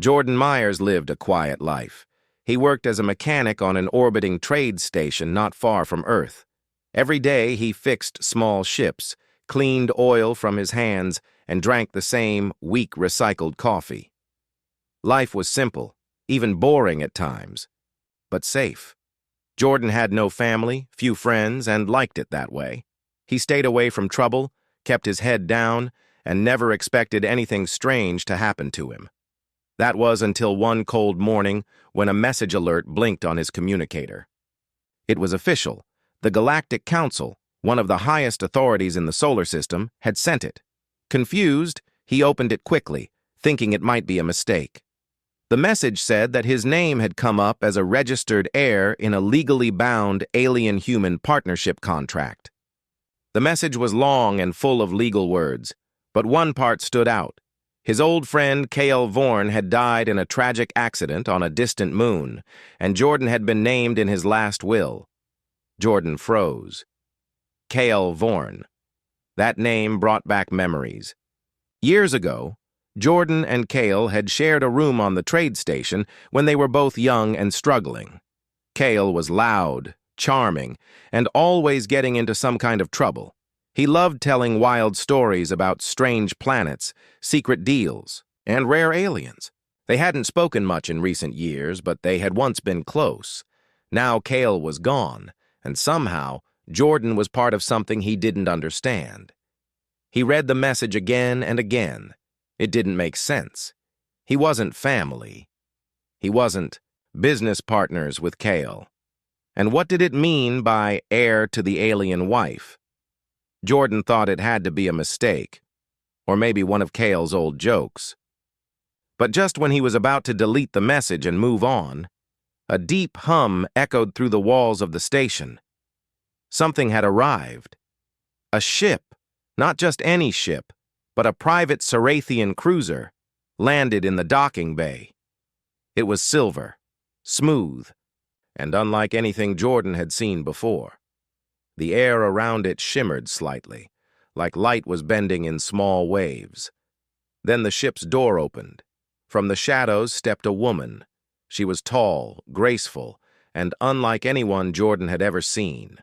Jordan Myers lived a quiet life. He worked as a mechanic on an orbiting trade station not far from Earth. Every day he fixed small ships, cleaned oil from his hands, and drank the same weak recycled coffee. Life was simple, even boring at times, but safe. Jordan had no family, few friends, and liked it that way. He stayed away from trouble, kept his head down, and never expected anything strange to happen to him. That was until one cold morning when a message alert blinked on his communicator. It was official. The Galactic Council, one of the highest authorities in the solar system, had sent it. Confused, he opened it quickly, thinking it might be a mistake. The message said that his name had come up as a registered heir in a legally bound alien-human partnership contract. The message was long and full of legal words, but one part stood out. His old friend Cale Vorn had died in a tragic accident on a distant moon, and Jordan had been named in his last will. Jordan froze. Cale Vorn. That name brought back memories. Years ago, Jordan and Cale had shared a room on the trade station when they were both young and struggling. Cale was loud, charming, and always getting into some kind of trouble. He loved telling wild stories about strange planets, secret deals, and rare aliens. They hadn't spoken much in recent years, but they had once been close. Now Cale was gone, and somehow Jordan was part of something he didn't understand. He read the message again and again. It didn't make sense. He wasn't family. He wasn't business partners with Cale. And what did it mean by heir to the alien wife? Jordan thought it had to be a mistake, or maybe one of Cale's old jokes. But just when he was about to delete the message and move on, a deep hum echoed through the walls of the station. Something had arrived. A ship, not just any ship, but a private Sarathian cruiser, landed in the docking bay. It was silver, smooth, and unlike anything Jordan had seen before. The air around it shimmered slightly, like light was bending in small waves. Then the ship's door opened. From the shadows stepped a woman. She was tall, graceful, and unlike anyone Jordan had ever seen.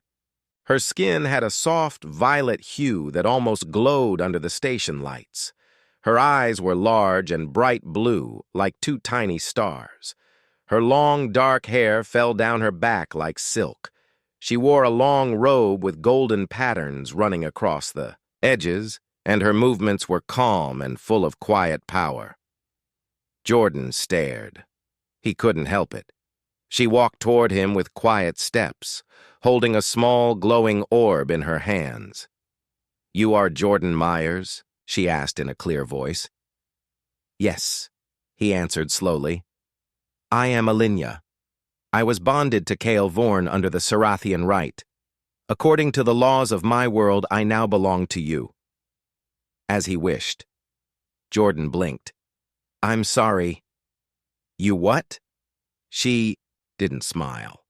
Her skin had a soft violet hue that almost glowed under the station lights. Her eyes were large and bright blue, like two tiny stars. Her long, dark hair fell down her back like silk. She wore a long robe with golden patterns running across the edges, and her movements were calm and full of quiet power. Jordan stared. He couldn't help it. She walked toward him with quiet steps, holding a small, glowing orb in her hands. "You are Jordan Myers?" she asked in a clear voice. "Yes," he answered slowly. "I am Alinya. I was bonded to Cale Vorn under the Sarathian rite. According to the laws of my world, I now belong to you." As he wished. Jordan blinked. "I'm sorry." "You what?" She didn't smile.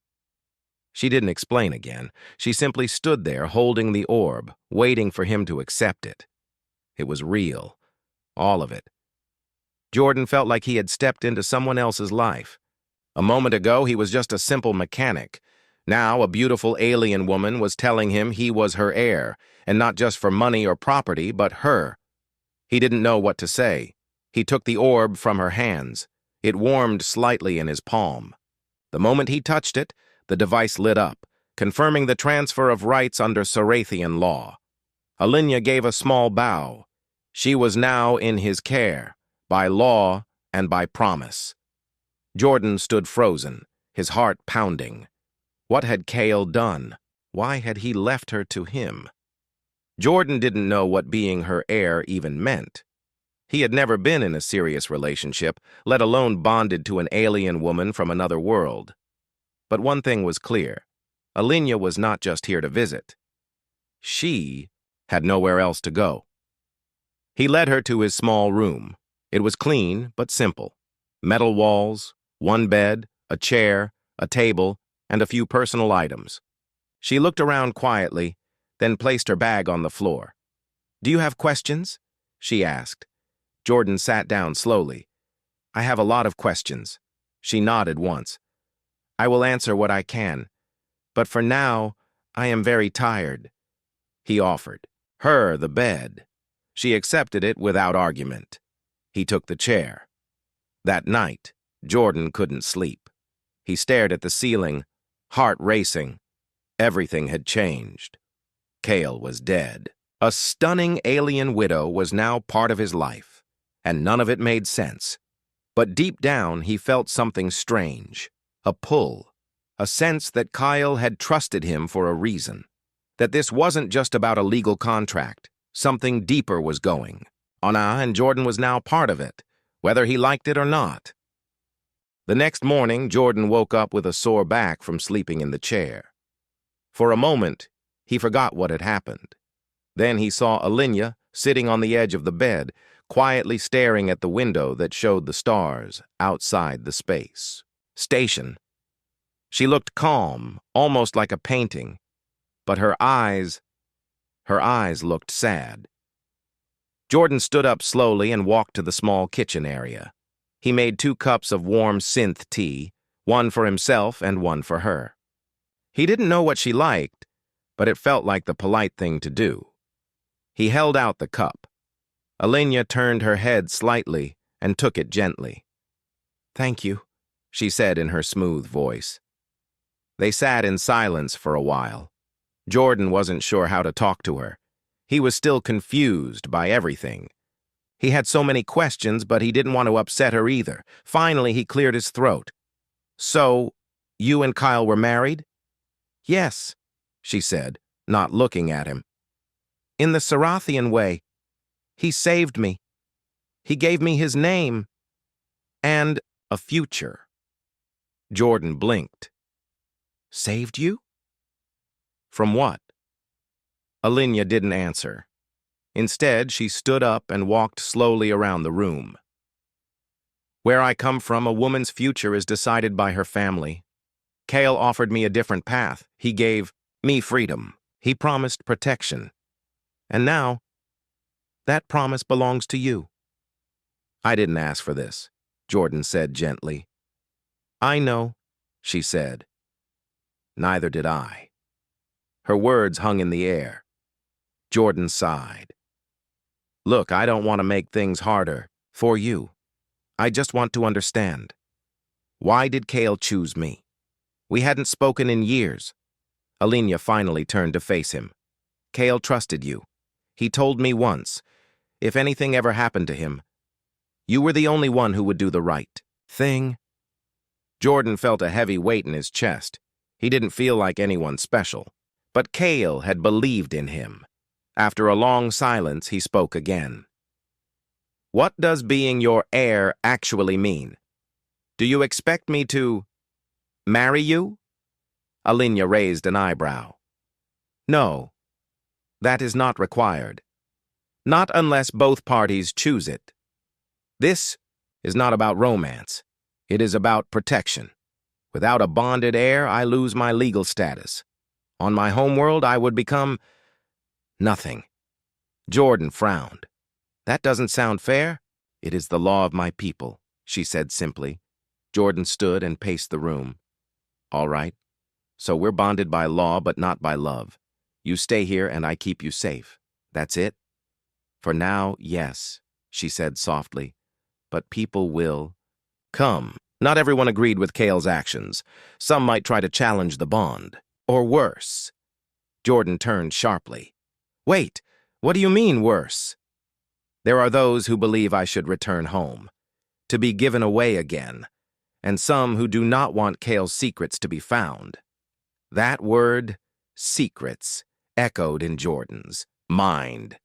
She didn't explain again. She simply stood there holding the orb, waiting for him to accept it. It was real. All of it. Jordan felt like he had stepped into someone else's life. A moment ago, he was just a simple mechanic. Now, a beautiful alien woman was telling him he was her heir, and not just for money or property, but her. He didn't know what to say. He took the orb from her hands. It warmed slightly in his palm. The moment he touched it, the device lit up, confirming the transfer of rights under Sarathian law. Alinya gave a small bow. She was now in his care, by law and by promise. Jordan stood frozen, his heart pounding. What had Cale done? Why had he left her to him? Jordan didn't know what being her heir even meant. He had never been in a serious relationship, let alone bonded to an alien woman from another world. But one thing was clear. Alinya was not just here to visit. She had nowhere else to go. He led her to his small room. It was clean but simple. Metal walls, one bed, a chair, a table, and a few personal items. She looked around quietly, then placed her bag on the floor. "Do you have questions?" she asked. Jordan sat down slowly. I have a lot of questions. She nodded once. I will answer what I can. But for now, I am very tired. He offered her the bed. She accepted it without argument. He took the chair. That night, Jordan couldn't sleep. He stared at the ceiling, heart racing. Everything had changed. Cale was dead. A stunning alien widow was now part of his life, and none of it made sense. But deep down, he felt something strange, a pull, a sense that Kyle had trusted him for a reason, that this wasn't just about a legal contract. Something deeper was going. Anna and Jordan was now part of it, whether he liked it or not. The next morning, Jordan woke up with a sore back from sleeping in the chair. For a moment, he forgot what had happened. Then he saw Alinya sitting on the edge of the bed, quietly staring at the window that showed the stars outside the space station. She looked calm, almost like a painting, but her eyes looked sad. Jordan stood up slowly and walked to the small kitchen area. He made 2 cups of warm synth tea, one for himself and one for her. He didn't know what she liked, but it felt like the polite thing to do. He held out the cup. Alinya turned her head slightly and took it gently. "Thank you," she said in her smooth voice. They sat in silence for a while. Jordan wasn't sure how to talk to her. He was still confused by everything. He had so many questions, but he didn't want to upset her either. Finally, he cleared his throat. "So, you and Kyle were married?" "Yes," she said, not looking at him. "In the Sarathian way. He saved me. He gave me his name. And a future." Jordan blinked. "Saved you? From what?" Alinya didn't answer. Instead, she stood up and walked slowly around the room. "Where I come from, a woman's future is decided by her family. Cale offered me a different path. He gave me freedom. He promised protection. And now, that promise belongs to you." "I didn't ask for this," Jordan said gently. "I know," she said. "Neither did I." Her words hung in the air. Jordan sighed. "Look, I don't want to make things harder for you. I just want to understand. Why did Cale choose me? We hadn't spoken in years." Alinya finally turned to face him. "Cale trusted you. He told me once, if anything ever happened to him, you were the only one who would do the right thing." Jordan felt a heavy weight in his chest. He didn't feel like anyone special. But Cale had believed in him. After a long silence, he spoke again. "What does being your heir actually mean? Do you expect me to marry you?" Alinya raised an eyebrow. "No, that is not required. Not unless both parties choose it. This is not about romance. It is about protection. Without a bonded heir, I lose my legal status. On my homeworld, I would become nothing." Jordan frowned. "That doesn't sound fair." "It is the law of my people," she said simply. Jordan stood and paced the room. "All right. So we're bonded by law, but not by love. You stay here and I keep you safe. That's it?" "For now, yes," she said softly. "But people will come." Not everyone agreed with Cale's actions. Some might try to challenge the bond. Or worse. Jordan turned sharply. "Wait, what do you mean, worse?" "There are those who believe I should return home, to be given away again, and some who do not want Cale's secrets to be found." That word, secrets, echoed in Jordan's mind.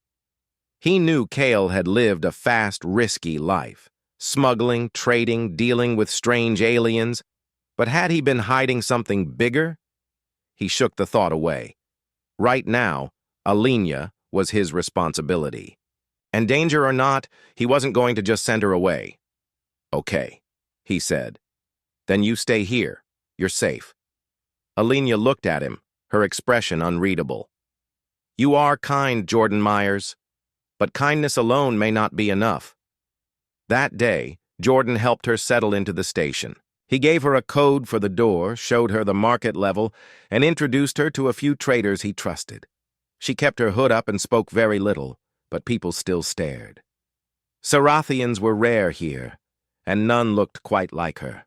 He knew Cale had lived a fast, risky life, smuggling, trading, dealing with strange aliens, but had he been hiding something bigger? He shook the thought away. Right now, Alinya was his responsibility. And danger or not, he wasn't going to just send her away. "Okay," he said. "Then you stay here. You're safe." Alinya looked at him, her expression unreadable. "You are kind, Jordan Myers, but kindness alone may not be enough." That day, Jordan helped her settle into the station. He gave her a code for the door, showed her the market level, and introduced her to a few traders he trusted. She kept her hood up and spoke very little, but people still stared. Sarathians were rare here, and none looked quite like her.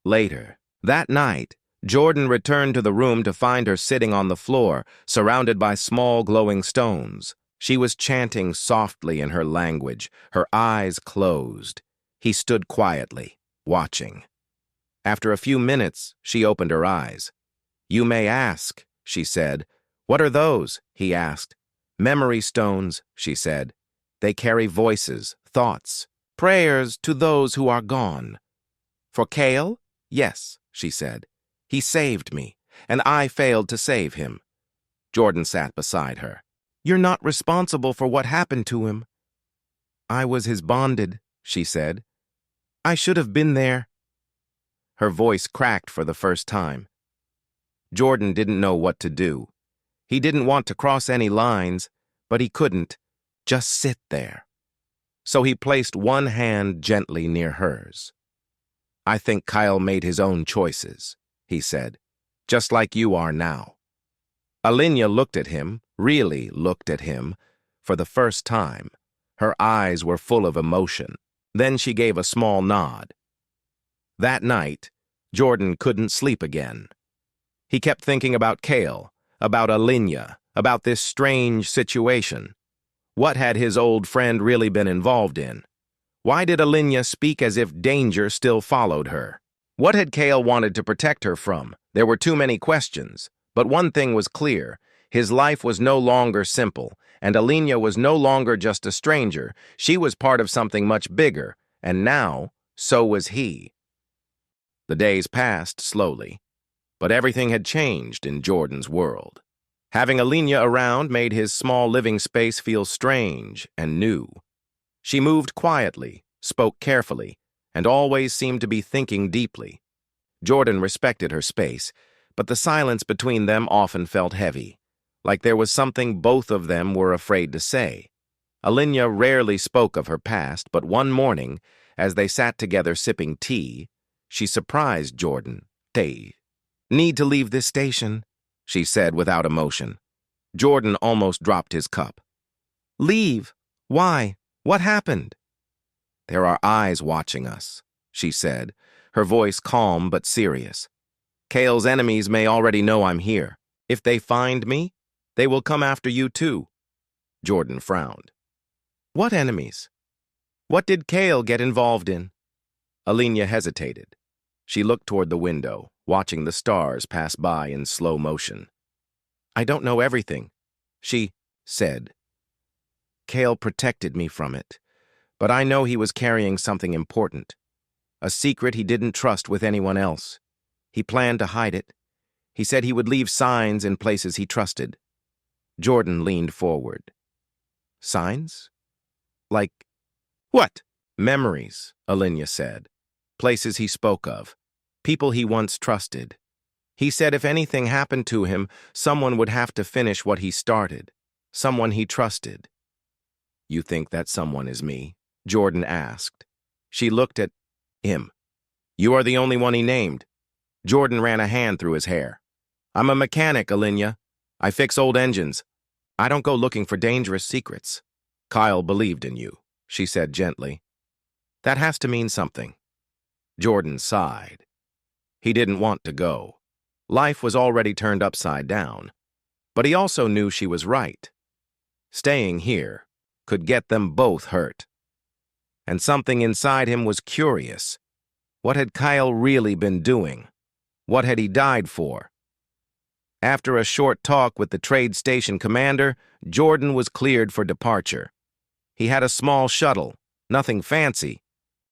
Later, that night, Jordan returned to the room to find her sitting on the floor, surrounded by small glowing stones. She was chanting softly in her language, her eyes closed. He stood quietly, watching. After a few minutes, she opened her eyes. "You may ask," she said. "What are those?" he asked. "Memory stones," she said. "They carry voices, thoughts, prayers to those who are gone." "For Kale?" "Yes," she said. "He saved me, and I failed to save him." Jordan sat beside her. "You're not responsible for what happened to him." "I was his bonded," she said. "I should have been there." Her voice cracked for the first time. Jordan didn't know what to do. He didn't want to cross any lines, but he couldn't just sit there. So he placed one hand gently near hers. "I think Kyle made his own choices," he said, "just like you are now." Alinya looked at him, really looked at him, for the first time. Her eyes were full of emotion. Then she gave a small nod. That night, Jordan couldn't sleep again. He kept thinking about Kale, about Alinya, about this strange situation. What had his old friend really been involved in? Why did Alinya speak as if danger still followed her? What had Kale wanted to protect her from? There were too many questions, but one thing was clear. His life was no longer simple, and Alinya was no longer just a stranger. She was part of something much bigger, and now, so was he. The days passed slowly, but everything had changed in Jordan's world. Having Alinya around made his small living space feel strange and new. She moved quietly, spoke carefully, and always seemed to be thinking deeply. Jordan respected her space, but the silence between them often felt heavy, like there was something both of them were afraid to say. Alinya rarely spoke of her past, but one morning, as they sat together sipping tea, she surprised Jordan. "They need to leave this station," she said without emotion. Jordan almost dropped his cup. "Leave? Why? What happened?" "There are eyes watching us," she said, her voice calm but serious. "Kale's enemies may already know I'm here. If they find me, they will come after you too." Jordan frowned. "What enemies? What did Kale get involved in?" Alinya hesitated. She looked toward the window, watching the stars pass by in slow motion. "I don't know everything," she said. "Kale protected me from it, but I know he was carrying something important. A secret he didn't trust with anyone else. He planned to hide it. He said he would leave signs in places he trusted." Jordan leaned forward. "Signs? Like what?" "Memories," Alinya said. "Places he spoke of. People he once trusted. He said if anything happened to him, someone would have to finish what he started. Someone he trusted." "You think that someone is me?" Jordan asked. She looked at him. "You are the only one he named." Jordan ran a hand through his hair. "I'm a mechanic, Alinya. I fix old engines. I don't go looking for dangerous secrets." "Kyle believed in you," she said gently. "That has to mean something." Jordan sighed. He didn't want to go. Life was already turned upside down. But he also knew she was right. Staying here could get them both hurt. And something inside him was curious. What had Kyle really been doing? What had he died for? After a short talk with the trade station commander, Jordan was cleared for departure. He had a small shuttle, nothing fancy,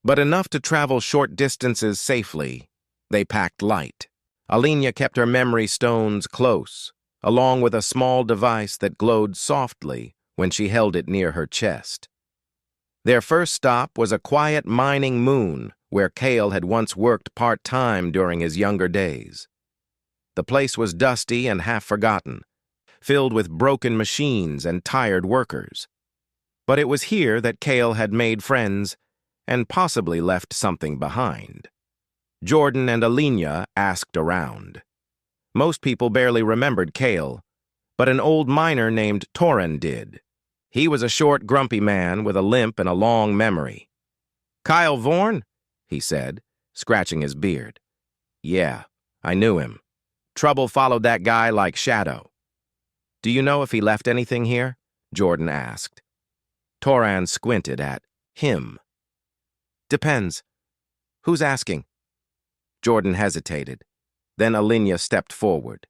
but enough to travel short distances safely. They packed light. Alinya kept her memory stones close, along with a small device that glowed softly when she held it near her chest. Their first stop was a quiet mining moon where Kale had once worked part-time during his younger days. The place was dusty and half-forgotten, filled with broken machines and tired workers. But it was here that Kale had made friends and possibly left something behind. Jordan and Alina asked around. Most people barely remembered Cale, but an old miner named Toran did. He was a short, grumpy man with a limp and a long memory. "Kyle Vorn?" he said, scratching his beard. "Yeah, I knew him. Trouble followed that guy like shadow." "Do you know if he left anything here?" Jordan asked. Toran squinted at him. "Depends. Who's asking?" Jordan hesitated. Then Alina stepped forward.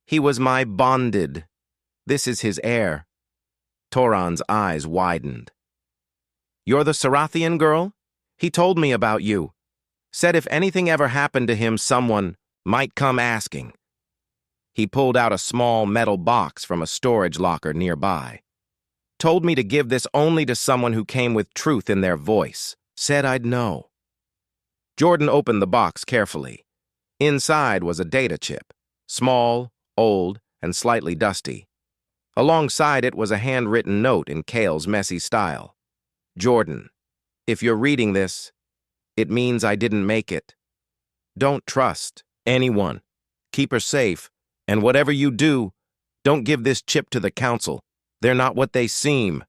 "He was my bonded. This is his heir." Toran's eyes widened. "You're the Sarathian girl? He told me about you. Said if anything ever happened to him, someone might come asking." He pulled out a small metal box from a storage locker nearby. "Told me to give this only to someone who came with truth in their voice. Said I'd know." Jordan opened the box carefully. Inside was a data chip, small, old, and slightly dusty. Alongside it was a handwritten note in Cale's messy style. "Jordan, if you're reading this, it means I didn't make it. Don't trust anyone. Keep her safe, and whatever you do, don't give this chip to the council. They're not what they seem."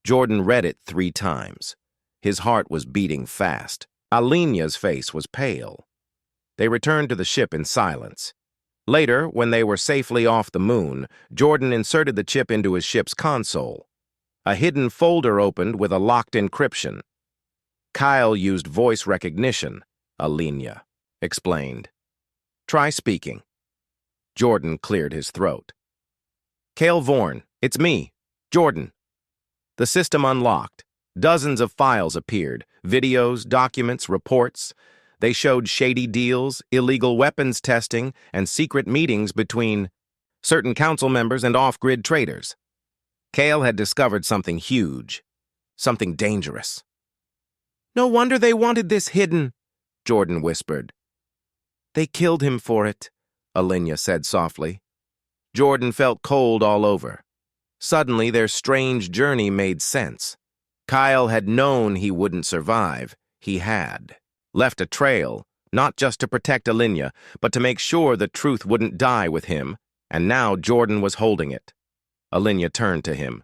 Jordan read it 3 times. His heart was beating fast. Alina's face was pale. They returned to the ship in silence. Later, when they were safely off the moon, Jordan inserted the chip into his ship's console. A hidden folder opened with a locked encryption. "Kyle used voice recognition," Alina explained. "Try speaking." Jordan cleared his throat. "Cale Vorn, it's me, Jordan." The system unlocked. Dozens of files appeared, videos, documents, reports. They showed shady deals, illegal weapons testing, and secret meetings between certain council members and off-grid traders. Cale had discovered something huge, something dangerous. "No wonder they wanted this hidden," Jordan whispered. "They killed him for it," Alina said softly. Jordan felt cold all over. Suddenly, their strange journey made sense. Kyle had known he wouldn't survive. He had left a trail, not just to protect Alina, but to make sure the truth wouldn't die with him, and now Jordan was holding it. Alina turned to him.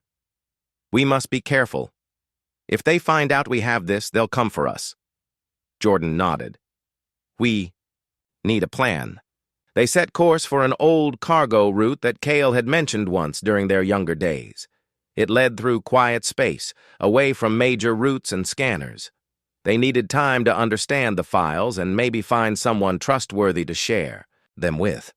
"We must be careful. If they find out we have this, they'll come for us." Jordan nodded. "We need a plan." They set course for an old cargo route that Cale had mentioned once during their younger days. It led through quiet space, away from major routes and scanners. They needed time to understand the files and maybe find someone trustworthy to share them with.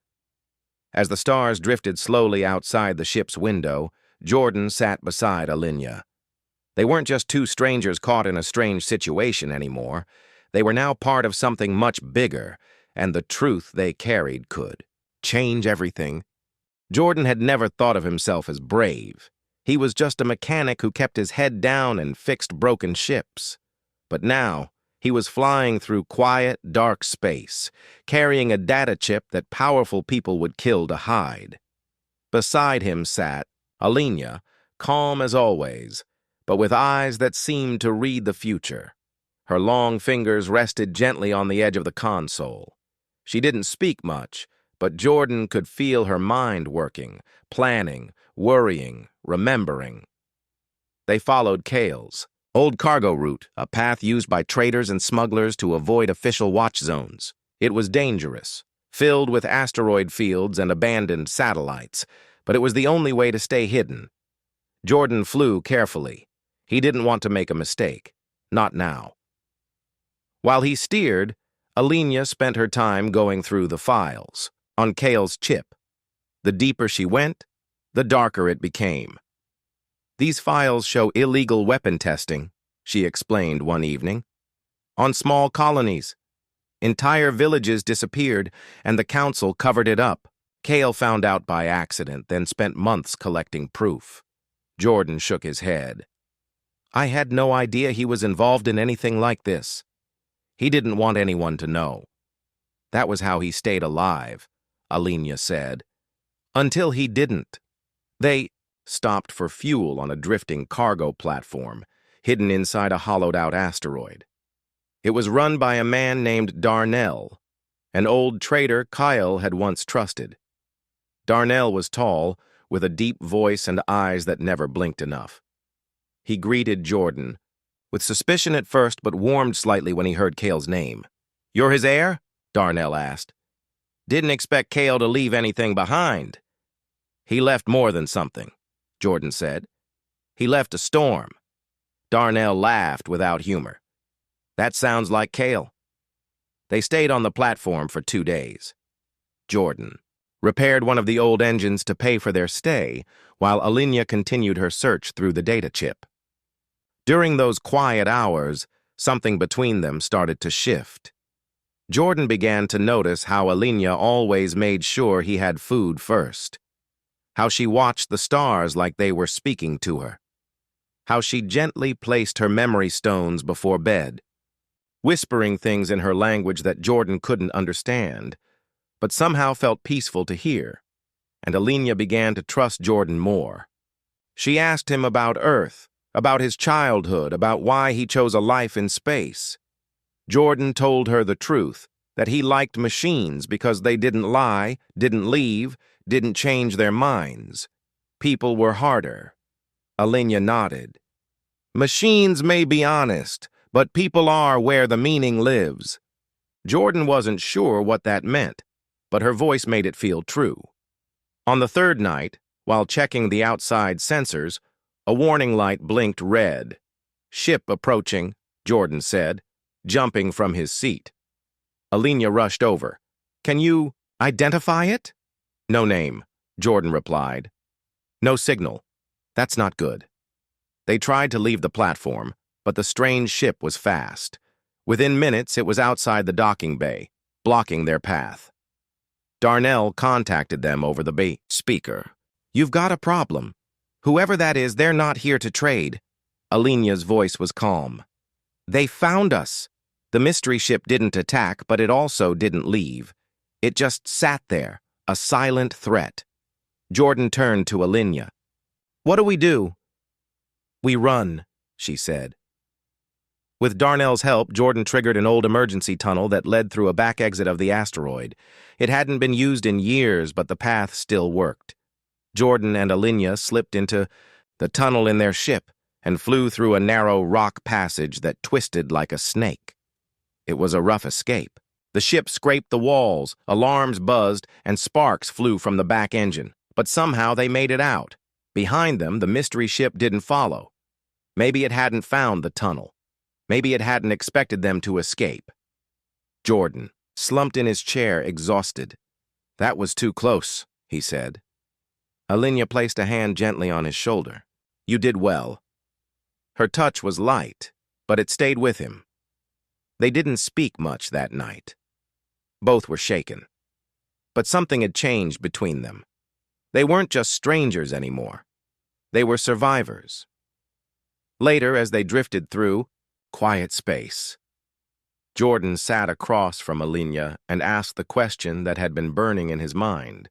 As the stars drifted slowly outside the ship's window, Jordan sat beside Alina. They weren't just 2 strangers caught in a strange situation anymore. They were now part of something much bigger, and the truth they carried could change everything. Jordan had never thought of himself as brave. He was just a mechanic who kept his head down and fixed broken ships. But now, he was flying through quiet, dark space, carrying a data chip that powerful people would kill to hide. Beside him sat Alina, calm as always, but with eyes that seemed to read the future. Her long fingers rested gently on the edge of the console. She didn't speak much, but Jordan could feel her mind working, planning, worrying, remembering. They followed Cale's old cargo route, a path used by traders and smugglers to avoid official watch zones. It was dangerous, filled with asteroid fields and abandoned satellites, but it was the only way to stay hidden. Jordan flew carefully. He didn't want to make a mistake. Not now. While he steered, Alina spent her time going through the files on Cale's chip. The deeper she went, the darker it became. "These files show illegal weapon testing," she explained one evening. "On small colonies. Entire villages disappeared, and the council covered it up. Cale found out by accident, then spent months collecting proof." Jordan shook his head. "I had no idea he was involved in anything like this. He didn't want anyone to know. That was how he stayed alive," Alina said. "Until he didn't. They stopped for fuel on a drifting cargo platform. hidden inside a hollowed-out asteroid. It was run by a man named Darnell, an old trader Kyle had once trusted. Darnell was tall, with a deep voice and eyes that never blinked enough. He greeted Jordan, with suspicion at first but warmed slightly when he heard Cale's name. "You're his heir?" Darnell asked. "Didn't expect Cale to leave anything behind." "He left more than something," Jordan said. "He left a storm." Darnell laughed without humor. "That sounds like Cale." They stayed on the platform for 2 days. Jordan repaired one of the old engines to pay for their stay, while Alinya continued her search through the data chip. During those quiet hours, something between them started to shift. Jordan began to notice how Alinya always made sure he had food first, how she watched the stars like they were speaking to her, how she gently placed her memory stones before bed, whispering things in her language that Jordan couldn't understand, but somehow felt peaceful to hear, and Alinya began to trust Jordan more. She asked him about Earth, about his childhood, about why he chose a life in space. Jordan told her the truth, that he liked machines because they didn't lie, didn't leave, didn't change their minds. People were harder. Alinya nodded. "Machines may be honest, but people are where the meaning lives." Jordan wasn't sure what that meant, but her voice made it feel true. On the third night, while checking the outside sensors, a warning light blinked red. "Ship approaching," Jordan said, jumping from his seat. Alinya rushed over. "Can you identify it?" "No name," Jordan replied. "No signal. That's not good." They tried to leave the platform, but the strange ship was fast. Within minutes, it was outside the docking bay, blocking their path. Darnell contacted them over the bay speaker. "You've got a problem. Whoever that is, they're not here to trade." Alinya's voice was calm. "They found us. The mystery ship didn't attack, but it also didn't leave. It just sat there, a silent threat." Jordan turned to Alinya. "What do we do?" "We run," she said. With Darnell's help, Jordan triggered an old emergency tunnel that led through a back exit of the asteroid. It hadn't been used in years, but the path still worked. Jordan and Alinya slipped into the tunnel in their ship and flew through a narrow rock passage that twisted like a snake. It was a rough escape. The ship scraped the walls, alarms buzzed, and sparks flew from the back engine, but somehow they made it out. Behind them, the mystery ship didn't follow. Maybe it hadn't found the tunnel. Maybe it hadn't expected them to escape. Jordan slumped in his chair, exhausted. "That was too close," he said. Alinya placed a hand gently on his shoulder. "You did well." Her touch was light, but it stayed with him. They didn't speak much that night. Both were shaken. But something had changed between them. They weren't just strangers anymore. They were survivors. Later, as they drifted through quiet space, Jordan sat across from Alinya and asked the question that had been burning in his mind.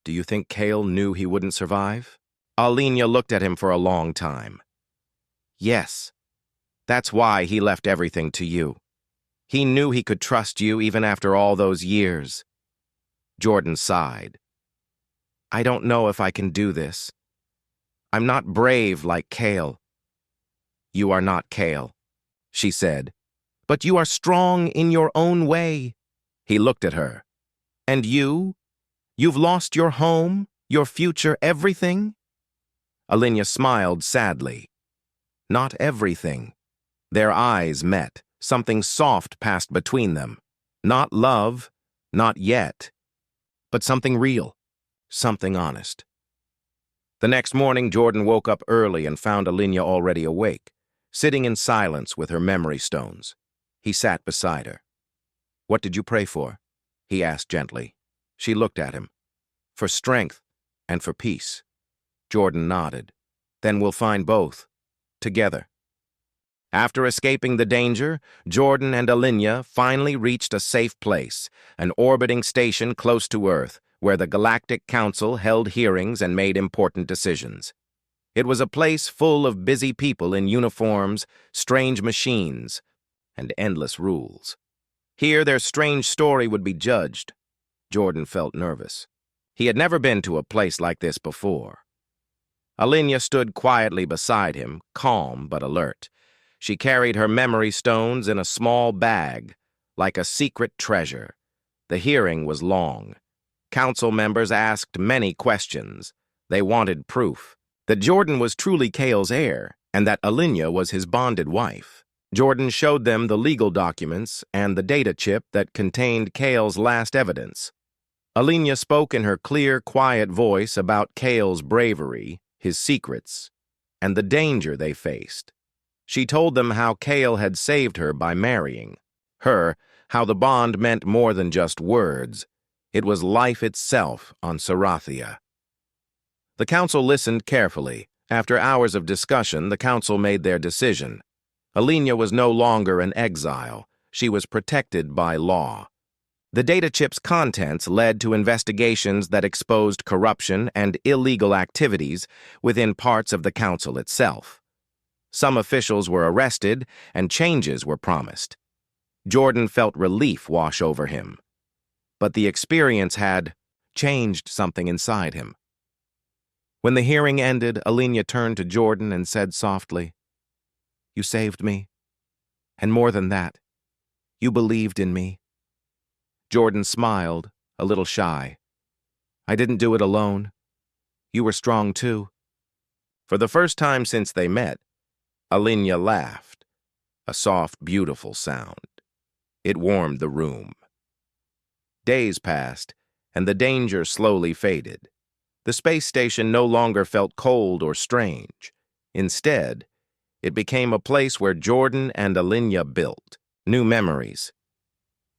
"Do you think Cale knew he wouldn't survive?" Alinya looked at him for a long time. "Yes. That's why he left everything to you. He knew he could trust you even after all those years." Jordan sighed. "I don't know if I can do this. I'm not brave like Cale." "You are not Cale," she said. "But you are strong in your own way." He looked at her. "And you? You've lost your home, your future, everything?" Alinya smiled sadly. "Not everything." Their eyes met. Something soft passed between them. Not love, not yet, but something real, something honest. The next morning, Jordan woke up early and found Alinya already awake, sitting in silence with her memory stones. He sat beside her. "What did you pray for?" he asked gently. She looked at him. "For strength and for peace." Jordan nodded. "Then we'll find both, together." After escaping the danger, Jordan and Alinya finally reached a safe place, an orbiting station close to Earth, where the Galactic Council held hearings and made important decisions. It was a place full of busy people in uniforms, strange machines, and endless rules. Here their strange story would be judged. Jordan felt nervous. He had never been to a place like this before. Alinya stood quietly beside him, calm but alert. She carried her memory stones in a small bag, like a secret treasure. The hearing was long. Council members asked many questions. They wanted proof that Jordan was truly Kale's heir and that Alinya was his bonded wife. Jordan showed them the legal documents and the data chip that contained Kale's last evidence. Alinya spoke in her clear, quiet voice about Kale's bravery, his secrets, and the danger they faced. She told them how Kale had saved her by marrying her, how the bond meant more than just words. It was life itself on Sarathia. The council listened carefully. After hours of discussion, the council made their decision. Alinya was no longer an exile. She was protected by law. The data chip's contents led to investigations that exposed corruption and illegal activities within parts of the council itself. Some officials were arrested and changes were promised. Jordan felt relief wash over him. But the experience had changed something inside him. When the hearing ended, Alinya turned to Jordan and said softly, "You saved me. And more than that, you believed in me." Jordan smiled, a little shy. "I didn't do it alone. You were strong too." For the first time since they met, Alinya laughed, a soft, beautiful sound. It warmed the room. Days passed, and the danger slowly faded. The space station no longer felt cold or strange. Instead, it became a place where Jordan and Alinya built new memories.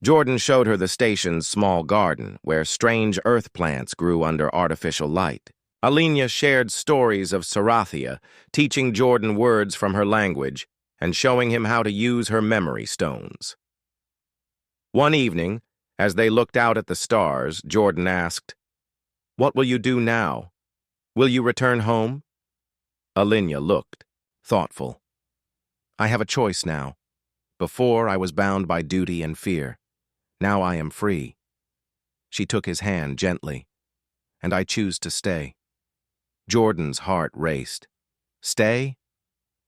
Jordan showed her the station's small garden, where strange earth plants grew under artificial light. Alinya shared stories of Sarathia, teaching Jordan words from her language and showing him how to use her memory stones. One evening, as they looked out at the stars, Jordan asked, "What will you do now? Will you return home?" Alinya looked, thoughtful. "I have a choice now. Before, I was bound by duty and fear. Now I am free." She took his hand gently. "And I choose to stay." Jordan's heart raced. "Stay?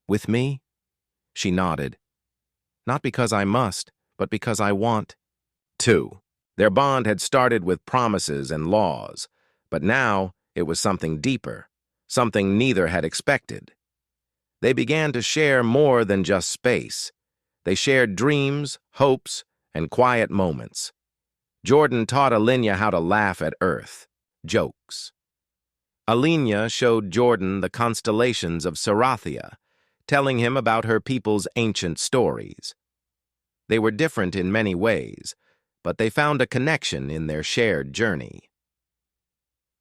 With me?" She nodded. "Not because I must, but because I want to." Their bond had started with promises and laws, but now it was something deeper, something neither had expected. They began to share more than just space. They shared dreams, hopes, and quiet moments. Jordan taught Alinya how to laugh at Earth, jokes. Alinya showed Jordan the constellations of Sarathia, telling him about her people's ancient stories. They were different in many ways, but they found a connection in their shared journey.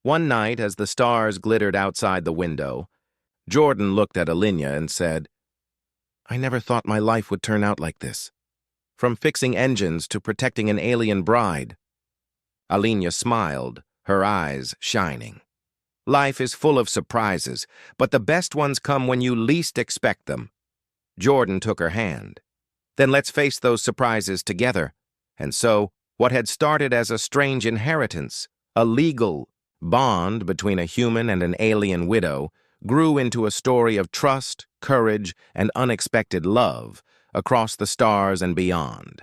One night, as the stars glittered outside the window, Jordan looked at Alinya and said, "I never thought my life would turn out like this. From fixing engines to protecting an alien bride." Alinya smiled, her eyes shining. "Life is full of surprises, but the best ones come when you least expect them." Jordan took her hand. "Then let's face those surprises together." And so, what had started as a strange inheritance, a legal bond between a human and an alien widow, grew into a story of trust, courage, and unexpected love across the stars and beyond.